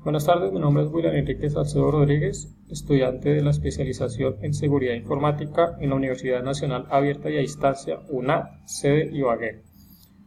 Buenas tardes, mi nombre es William Enrique Salcedo Rodríguez, estudiante de la especialización en Seguridad Informática en la Universidad Nacional Abierta y a Distancia, UNAD, sede Ibagué.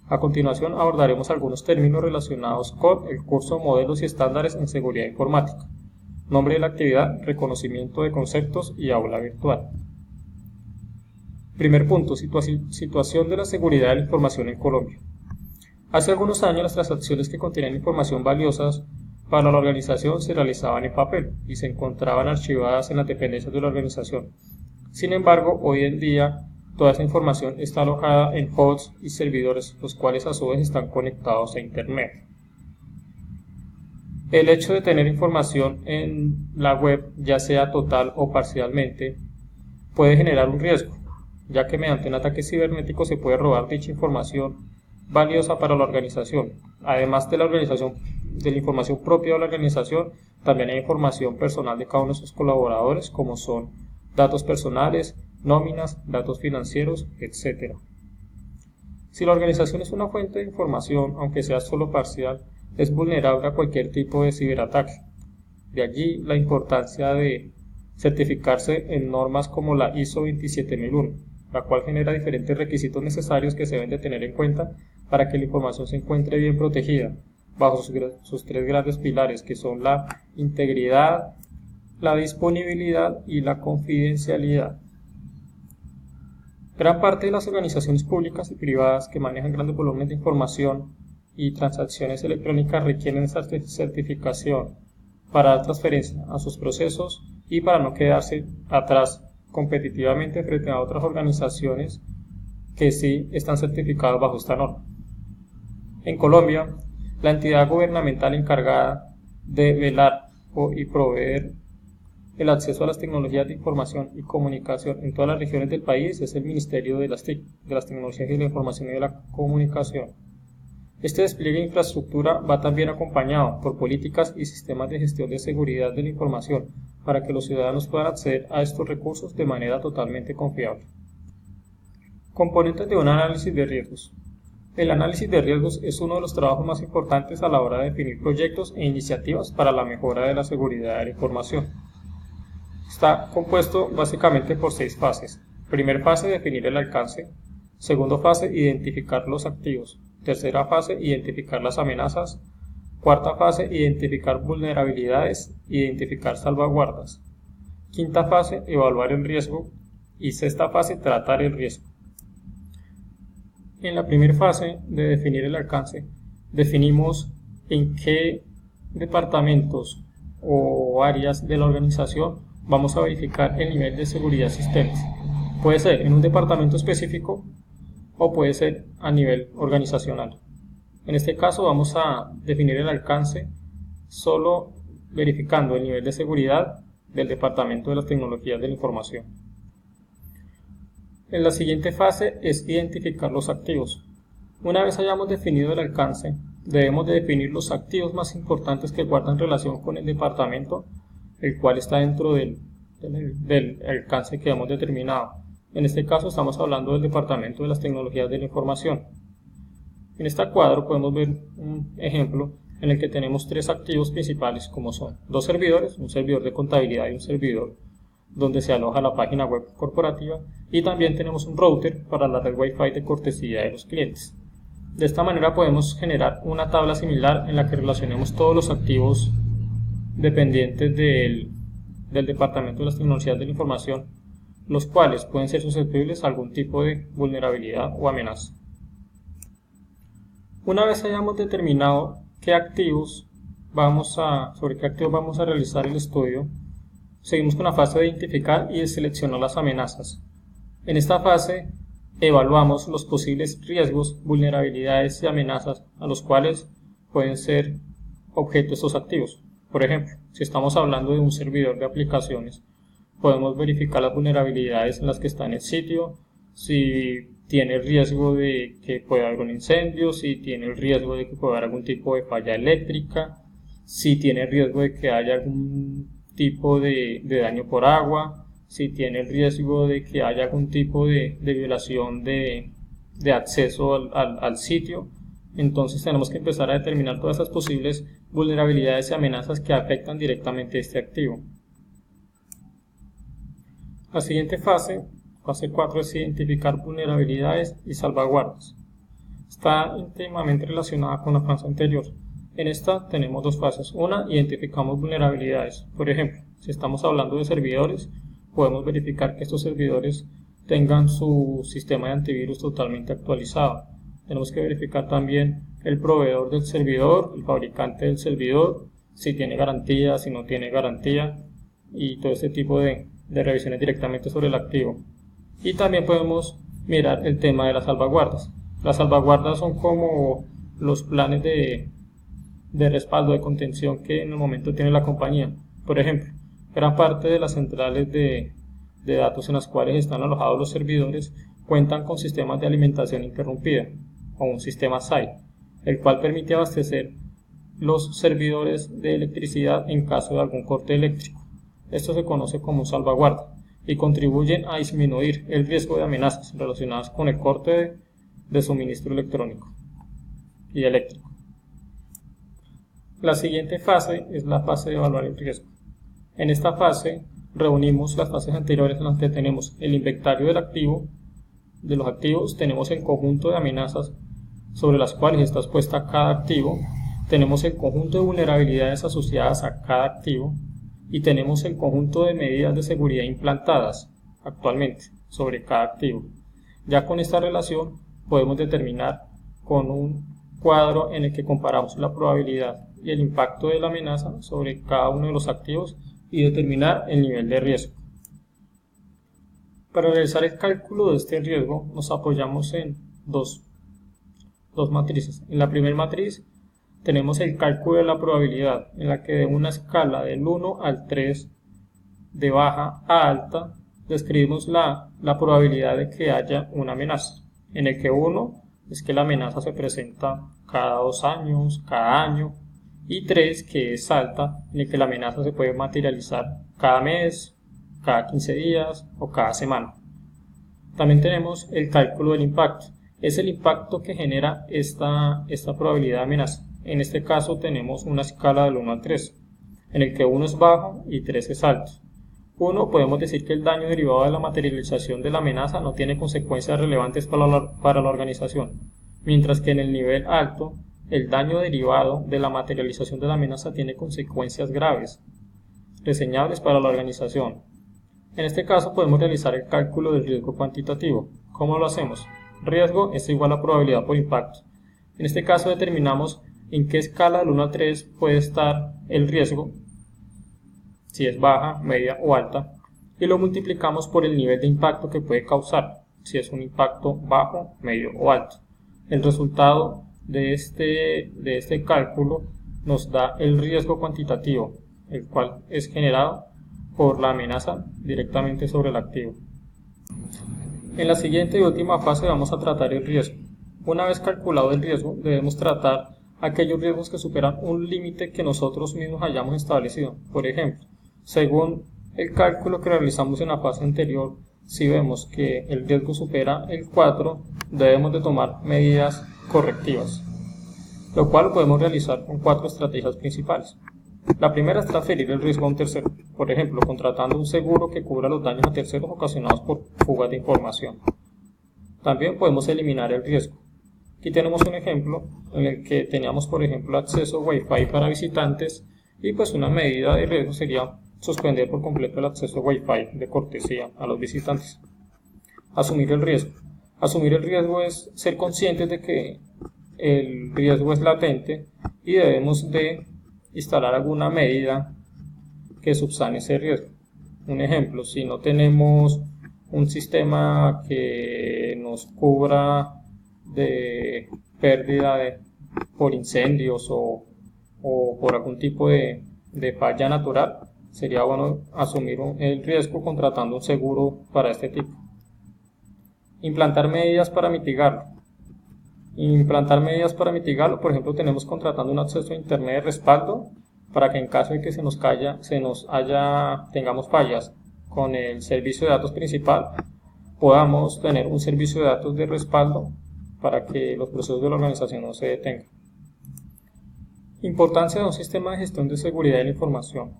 A continuación abordaremos algunos términos relacionados con el curso Modelos y Estándares en Seguridad Informática. Nombre de la actividad, reconocimiento de conceptos y aula virtual. Primer punto, situación de la seguridad de la información en Colombia. Hace algunos años las transacciones que contenían información valiosas para la organización se realizaban en papel y se encontraban archivadas en las dependencias de la organización. Sin embargo, hoy en día toda esa información está alojada en hosts y servidores, los cuales a su vez están conectados a Internet. El hecho de tener información en la web, ya sea total o parcialmente, puede generar un riesgo, ya que mediante un ataque cibernético se puede robar dicha información valiosa para la organización. Además de la información propia de la organización, también hay información personal de cada uno de sus colaboradores, como son datos personales, nóminas, datos financieros, etc. Si la organización es una fuente de información, aunque sea solo parcial, es vulnerable a cualquier tipo de ciberataque. De allí la importancia de certificarse en normas como la ISO 27001, la cual genera diferentes requisitos necesarios que se deben de tener en cuenta para que la información se encuentre bien protegida, bajo sus tres grandes pilares, que son la integridad, la disponibilidad y la confidencialidad. Gran parte de las organizaciones públicas y privadas que manejan grandes volúmenes de información y transacciones electrónicas requieren esta certificación para dar transferencia a sus procesos y para no quedarse atrás competitivamente frente a otras organizaciones que sí están certificadas bajo esta norma. En Colombia, la entidad gubernamental encargada de velar y proveer el acceso a las tecnologías de información y comunicación en todas las regiones del país es el Ministerio de las TIC, de las Tecnologías de la Información y de la Comunicación. Este despliegue de infraestructura va también acompañado por políticas y sistemas de gestión de seguridad de la información para que los ciudadanos puedan acceder a estos recursos de manera totalmente confiable. Componentes de un análisis de riesgos. El análisis de riesgos es uno de los trabajos más importantes a la hora de definir proyectos e iniciativas para la mejora de la seguridad de la información. Está compuesto básicamente por 6 fases. Primera fase, definir el alcance. Segunda fase, identificar los activos. Tercera fase, identificar las amenazas. Cuarta fase, identificar vulnerabilidades, identificar salvaguardas. Quinta fase, evaluar el riesgo. Y sexta fase, tratar el riesgo. En la primera fase de definir el alcance, definimos en qué departamentos o áreas de la organización vamos a verificar el nivel de seguridad existente. Puede ser en un departamento específico o puede ser a nivel organizacional. En este caso vamos a definir el alcance solo verificando el nivel de seguridad del Departamento de las Tecnologías de la Información. En la siguiente fase es identificar los activos. Una vez hayamos definido el alcance, debemos de definir los activos más importantes que guardan relación con el departamento, el cual está dentro del alcance que hemos determinado. En este caso estamos hablando del Departamento de las Tecnologías de la Información. En este cuadro podemos ver un ejemplo en el que tenemos 3 activos principales, como son 2 servidores, un servidor de contabilidad y un servidor donde se aloja la página web corporativa, y también tenemos un router para la red Wi-Fi de cortesía de los clientes. De esta manera podemos generar una tabla similar en la que relacionemos todos los activos dependientes del Departamento de las Tecnologías de la Información, los cuales pueden ser susceptibles a algún tipo de vulnerabilidad o amenaza. Una vez hayamos determinado sobre qué activos vamos a realizar el estudio, seguimos con la fase de identificar y de seleccionar las amenazas. En esta fase evaluamos los posibles riesgos, vulnerabilidades y amenazas a los cuales pueden ser objeto estos activos. Por ejemplo, si estamos hablando de un servidor de aplicaciones, podemos verificar las vulnerabilidades en las que está en el sitio, si tiene el riesgo de que pueda haber un incendio, si tiene el riesgo de que pueda haber algún tipo de falla eléctrica, si tiene el riesgo de que haya algún tipo de daño por agua, si tiene el riesgo de que haya algún tipo de violación de acceso al sitio, entonces tenemos que empezar a determinar todas esas posibles vulnerabilidades y amenazas que afectan directamente a este activo. La siguiente fase 4, es identificar vulnerabilidades y salvaguardas. Está íntimamente relacionada con la fase anterior. En esta tenemos dos fases. Una, identificamos vulnerabilidades. Por ejemplo, si estamos hablando de servidores, podemos verificar que estos servidores tengan su sistema de antivirus totalmente actualizado. Tenemos que verificar también el proveedor del servidor, el fabricante del servidor, si tiene garantía, si no tiene garantía, y todo este tipo de revisiones directamente sobre el activo. Y también podemos mirar el tema de las salvaguardas. Las salvaguardas son como los planes de respaldo, de contención que en el momento tiene la compañía. Por ejemplo, gran parte de las centrales de datos en las cuales están alojados los servidores cuentan con sistemas de alimentación interrumpida o un sistema SAI, el cual permite abastecer los servidores de electricidad en caso de algún corte eléctrico. Esto se conoce como salvaguarda y contribuyen a disminuir el riesgo de amenazas relacionadas con el corte de suministro electrónico y eléctrico. La siguiente fase es la fase de evaluar el riesgo. En esta fase reunimos las fases anteriores en las que tenemos el inventario del activo, de los activos, tenemos el conjunto de amenazas sobre las cuales está expuesta cada activo, tenemos el conjunto de vulnerabilidades asociadas a cada activo y tenemos el conjunto de medidas de seguridad implantadas actualmente sobre cada activo. Ya con esta relación podemos determinar con un cuadro en el que comparamos la probabilidad y el impacto de la amenaza sobre cada uno de los activos y determinar el nivel de riesgo. Para realizar el cálculo de este riesgo nos apoyamos en dos matrices. En la primera matriz tenemos el cálculo de la probabilidad, en la que de una escala del 1 al 3, de baja a alta, describimos la probabilidad de que haya una amenaza, en el que 1 es que la amenaza se presenta cada 2 años, cada año, y 3 que es alta, en el que la amenaza se puede materializar cada mes, cada 15 días o cada semana. También tenemos el cálculo del impacto, es el impacto que genera esta probabilidad de amenaza. En este caso tenemos una escala del 1 al 3, en el que 1 es bajo y 3 es alto. 1 podemos decir que el daño derivado de la materialización de la amenaza no tiene consecuencias relevantes para la organización, mientras que en el nivel alto, el daño derivado de la materialización de la amenaza tiene consecuencias graves, reseñables para la organización. En este caso podemos realizar el cálculo del riesgo cuantitativo. ¿Cómo lo hacemos? Riesgo es igual a probabilidad por impacto. En este caso determinamos en qué escala del 1 al 3 puede estar el riesgo, si es baja, media o alta, y lo multiplicamos por el nivel de impacto que puede causar, si es un impacto bajo, medio o alto. El resultado de este cálculo nos da el riesgo cuantitativo, el cual es generado por la amenaza directamente sobre el activo. En la siguiente y última fase vamos a tratar el riesgo. Una vez calculado el riesgo, debemos tratar aquellos riesgos que superan un límite que nosotros mismos hayamos establecido. Por ejemplo, según el cálculo que realizamos en la fase anterior, si vemos que el riesgo supera el 4, debemos de tomar medidas correctivas, lo cual podemos realizar con 4 estrategias principales. La primera es transferir el riesgo a un tercero, por ejemplo, contratando un seguro que cubra los daños a terceros ocasionados por fugas de información. También podemos eliminar el riesgo. Aquí tenemos un ejemplo en el que teníamos, por ejemplo, acceso Wi-Fi para visitantes y pues una medida de riesgo sería suspender por completo el acceso Wi-Fi de cortesía a los visitantes. Asumir el riesgo. Asumir el riesgo es ser conscientes de que el riesgo es latente y debemos de instalar alguna medida que subsane ese riesgo. Un ejemplo, si no tenemos un sistema que nos cubra de pérdida por incendios o por algún tipo de falla natural, sería bueno asumir el riesgo contratando un seguro para este tipo. Implantar medidas para mitigarlo. Por ejemplo, tenemos contratando un acceso a internet de respaldo para que en caso de que tengamos fallas con el servicio de datos principal, podamos tener un servicio de datos de respaldo para que los procesos de la organización no se detengan. Importancia de un sistema de gestión de seguridad de la información.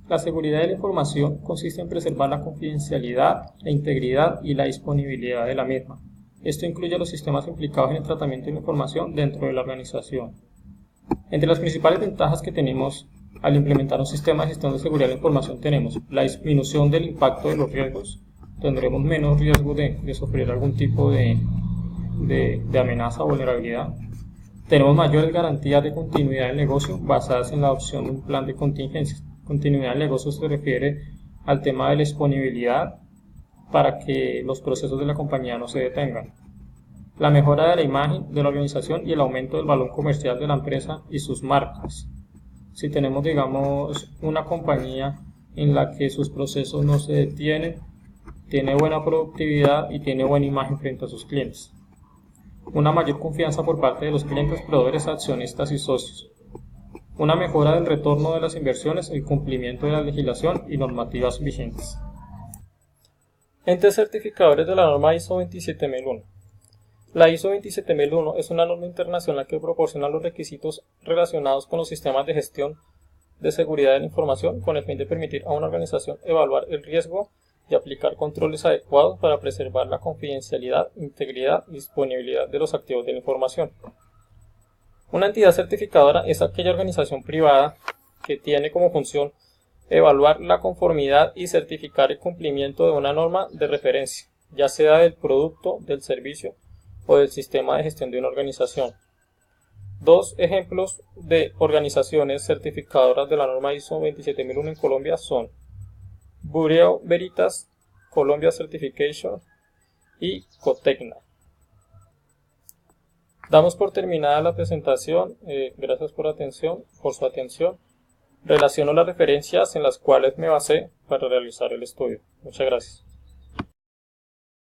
La seguridad de la información consiste en preservar la confidencialidad, la integridad y la disponibilidad de la misma. Esto incluye los sistemas implicados en el tratamiento de la información dentro de la organización. Entre las principales ventajas que tenemos al implementar un sistema de gestión de seguridad de la información tenemos la disminución del impacto de los riesgos. Tendremos menos riesgo de sufrir algún tipo de amenaza o vulnerabilidad. Tenemos mayores garantías de continuidad del negocio basadas en la adopción de un plan de contingencias. Continuidad del negocio se refiere al tema de la disponibilidad para que los procesos de la compañía no se detengan. La mejora de la imagen de la organización y el aumento del valor comercial de la empresa y sus marcas. Si tenemos, digamos, una compañía en la que sus procesos no se detienen, tiene buena productividad y tiene buena imagen frente a sus clientes. Una mayor confianza por parte de los clientes, proveedores, accionistas y socios. Una mejora del retorno de las inversiones, el cumplimiento de la legislación y normativas vigentes. Entes certificadores de la norma ISO 27001. La ISO 27001 es una norma internacional que proporciona los requisitos relacionados con los sistemas de gestión de seguridad de la información con el fin de permitir a una organización evaluar el riesgo y aplicar controles adecuados para preservar la confidencialidad, integridad y disponibilidad de los activos de la información. Una entidad certificadora es aquella organización privada que tiene como función evaluar la conformidad y certificar el cumplimiento de una norma de referencia, ya sea del producto, del servicio o del sistema de gestión de una organización. Dos ejemplos de organizaciones certificadoras de la norma ISO 27001 en Colombia son Bureau Veritas, Colombia Certification y Cotecna. Damos por terminada la presentación. Gracias por su atención. Relaciono las referencias en las cuales me basé para realizar el estudio. Muchas gracias.